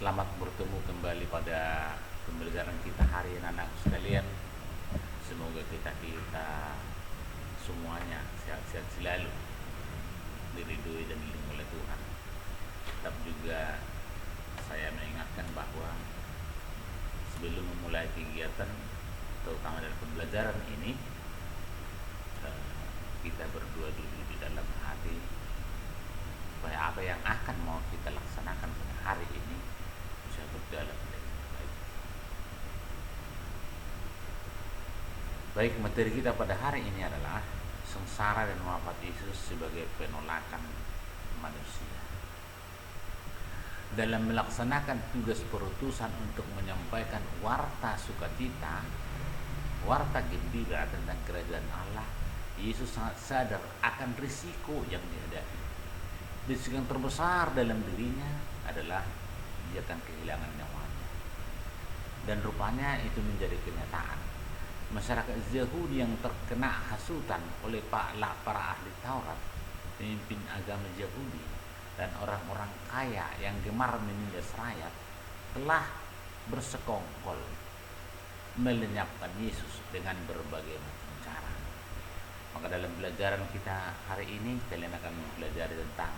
Selamat bertemu kembali pada pembelajaran kita hari ini anak sekalian. Semoga kita semuanya sehat-sehat selalu, diridhoi dan dilindungi oleh Tuhan. Tetap juga saya mengingatkan bahwa sebelum memulai kegiatan, terutama dalam pembelajaran ini, kita berdoa dulu di dalam hati supaya apa yang akan mau kita laksanakan pada hari ini bisa berjalan dengan baik. Baik, materi kita pada hari ini adalah sengsara dan wafat Yesus sebagai penolakan manusia. Dalam melaksanakan tugas perutusan untuk menyampaikan warta sukacita, warta gembira tentang kerajaan Allah, Yesus sangat sadar akan risiko yang dihadapi. Risiko yang terbesar dalam dirinya adalah dia akan kehilangan nyawanya. Dan rupanya itu menjadi kenyataan. Masyarakat Yahudi yang terkena hasutan oleh para ahli Taurat, pemimpin agama Yahudi, dan orang-orang kaya yang gemar menindas rakyat telah bersekongkol melenyapkan Yesus dengan berbagai macam cara. Maka dalam pelajaran kita hari ini kalian akan mempelajari tentang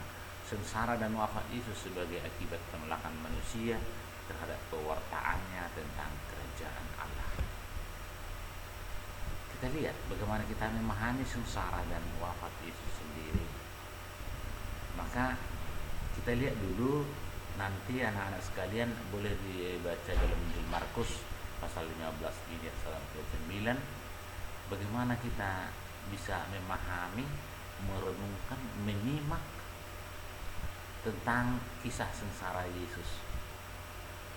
sengsara dan wafat Yesus sebagai akibat penolakan manusia terhadap pewartaannya tentang kerajaan Allah. Kita lihat bagaimana kita memahami sengsara dan wafat Yesus sendiri. Maka kita lihat dulu, nanti anak-anak sekalian boleh dibaca dalam Injil Markus pasal 15 ayat 1-9, bagaimana kita bisa memahami, merenungkan, menyimak tentang kisah sengsara Yesus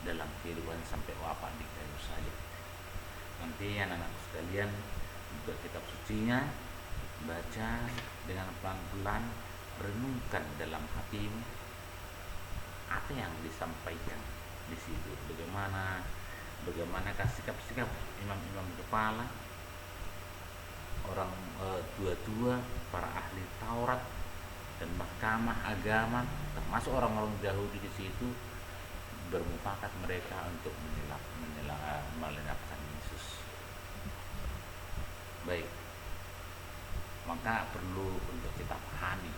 dalam kehidupan sampai wafat di kayu salib. Nanti anak-anak sekalian buka kitab sucinya, baca dengan pelan-pelan, renungkan dalam hatimu apa yang disampaikan di situ. Bagaimana sikap-sikap imam-imam kepala, orang tua-tua, para ahli Taurat dan mahkamah agama, termasuk orang-orang Yahudi di situ, bermufakat mereka untuk melenyapkan Yesus. Baik, maka perlu untuk kita pahami,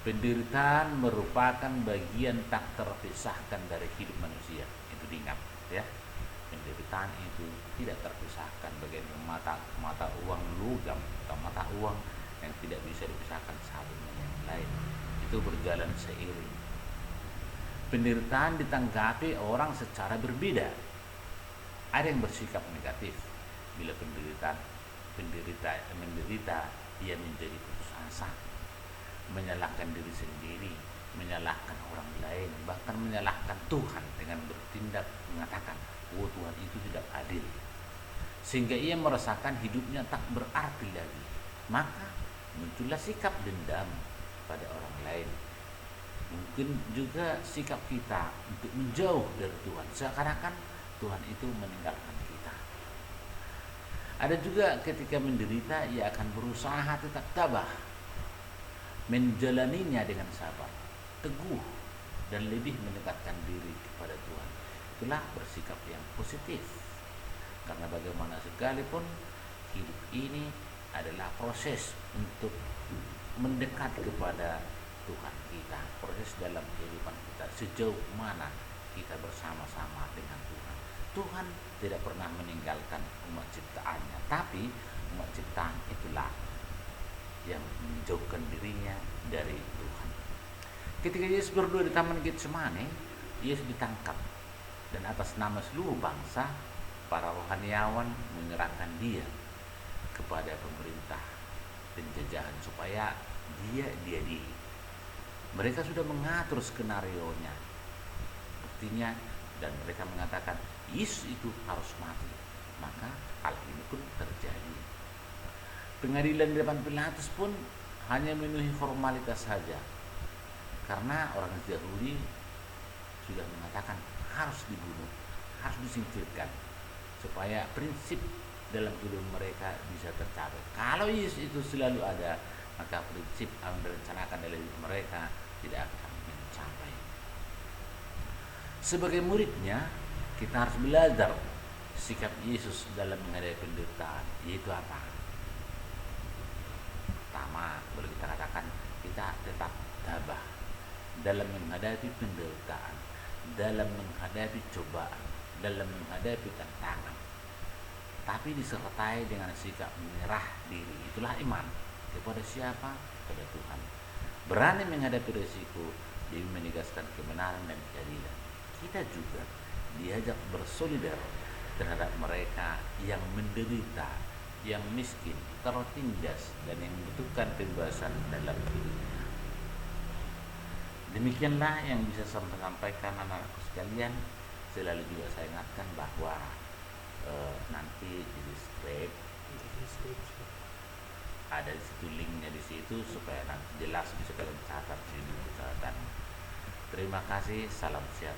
penderitaan merupakan bagian tak terpisahkan dari hidup manusia. Itu diingat, ya. Penderitaan itu tidak terpisahkan, bagaimana mata uang logam atau mata uang yang tidak bisa dipisahkan satu dengan yang lain. Itu berjalan seiring. Penderitaan ditanggapi orang secara berbeda. Ada yang bersikap negatif bila menderita, ia menjadi putus asa, menyalahkan diri sendiri, menyalahkan orang lain, bahkan menyalahkan Tuhan dengan bertindak mengatakan, "Oh, Tuhan itu tidak adil." Sehingga ia merasakan hidupnya tak berarti lagi. Maka muncullah sikap dendam pada orang lain. Mungkin juga sikap kita untuk menjauh dari Tuhan, seakan-akan Tuhan itu meninggalkan kita. Ada juga ketika menderita, ia akan berusaha tetap tabah, menjalaninya dengan sabar, teguh, dan lebih mendekatkan diri kepada Tuhan. Itulah bersikap yang positif. Karena bagaimana sekalipun hidup ini adalah proses untuk mendekat kepada Tuhan kita, proses dalam kehidupan kita, sejauh mana kita bersama-sama dengan Tuhan. Tuhan tidak pernah meninggalkan umat ciptaannya, tapi umat ciptaan itulah yang menjauhkan dirinya dari Tuhan. Ketika Yesus berdoa di Taman Getsemani, Yesus ditangkap, dan atas nama seluruh bangsa, para rohaniawan menyerahkan dia kepada pemerintah penjajahan supaya dia diadili. Mereka sudah mengatur skenarionya, buktinya, dan mereka mengatakan Yesus itu harus mati. Maka hal ini pun terjadi. Pengadilan di depan Pilatus pun hanya memenuhi formalitas saja, karena orang Yahudi sudah mengatakan harus dibunuh, harus disingkirkan, supaya prinsip dalam hidup mereka bisa tercapai. Kalau Yesus itu selalu ada, maka prinsip yang direncanakan dalam hidup mereka tidak akan mencapai. Sebagai muridnya, kita harus belajar sikap Yesus dalam menghadapi penderitaan. Yaitu apa? Pertama, boleh kita katakan kita tetap tabah dalam menghadapi penderitaan, dalam menghadapi cobaan, dalam menghadapi tantangan, tapi disertai dengan sikap menyerah diri. Itulah iman. Kepada siapa? Kepada Tuhan. Berani menghadapi risiko demi menegaskan kebenaran dan keadilan. Kita juga diajak bersolidar terhadap mereka yang menderita, yang miskin, tertindas, dan yang membutuhkan pembebasan dalam hidupnya. Demikianlah yang bisa saya sampaikan anak-anakku sekalian. Selalu juga saya ingatkan bahwa nanti di deskripsi ada di situ linknya di situ supaya nanti jelas bisa kalian catat di buku catatan. Terima kasih, salam sehat.